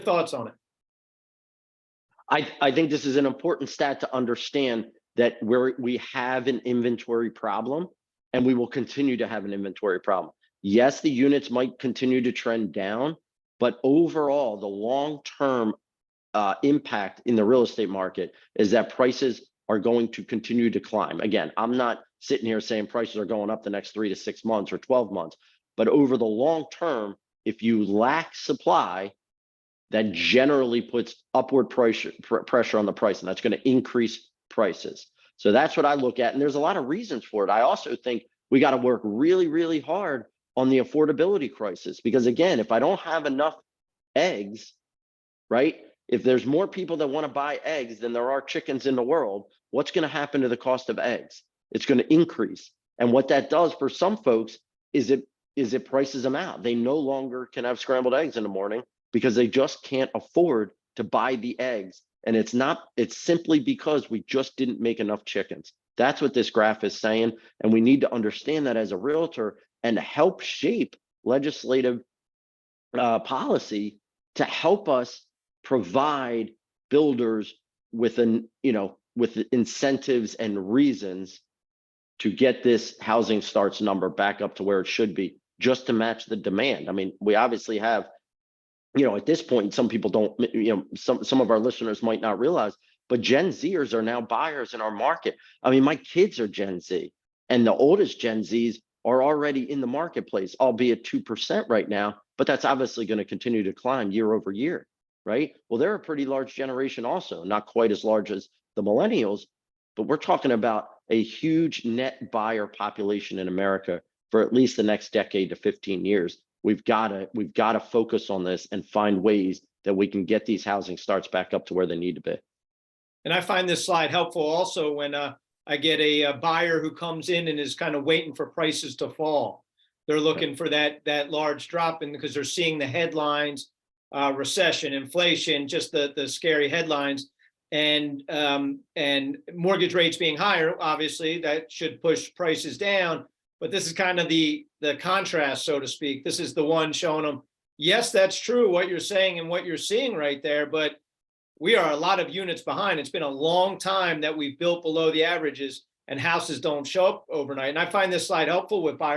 thoughts on it? I think this is an important stat to understand that we have an inventory problem and we will continue to have an inventory problem. Yes, the units might continue to trend down, but overall, the long-term impact in the real estate market is that prices are going to continue to climb. Again, I'm not sitting here saying prices are going up the next 3 to 6 months or 12 months, but over the long term, if you lack supply, that generally puts upward pressure on the price, and that's going to increase prices. So that's what I look at, and there's a lot of reasons for it. I also think we got to work really, really hard on the affordability crisis, because again, if I don't have enough eggs, right? If there's more people that want to buy eggs than there are chickens in the world, what's going to happen to the cost of eggs? It's going to increase. And what that does for some folks is it prices them out. They no longer can have scrambled eggs in the morning because they just can't afford to buy the eggs. And it's simply because we just didn't make enough chickens. That's what this graph is saying. And we need to understand that as a realtor and help shape legislative policy to help us provide builders with with incentives and reasons to get this housing starts number back up to where it should be, just to match the demand. I mean, we obviously have, at this point, some people don't, some of our listeners might not realize, but Gen Zers are now buyers in our market. I mean, my kids are Gen Z, and the oldest Gen Zs are already in the marketplace, albeit 2% right now, but that's obviously going to continue to climb year over year, right? Well, they're a pretty large generation also, not quite as large as the millennials, but we're talking about a huge net buyer population in America for at least the next decade to 15 years. We've got to focus on this and find ways that we can get these housing starts back up to where they need to be. And I find this slide helpful also when I get a buyer who comes in and is kind of waiting for prices to fall. They're looking for that large drop in because they're seeing the headlines, recession, inflation, just the scary headlines, and mortgage rates being higher. Obviously, that should push prices down. But this is kind of the contrast, so to speak. This is the one showing them, yes, that's true what you're saying and what you're seeing right there, but we are a lot of units behind. It's been a long time that we've built below the averages, and houses don't show up overnight. And I find this slide helpful with buyers.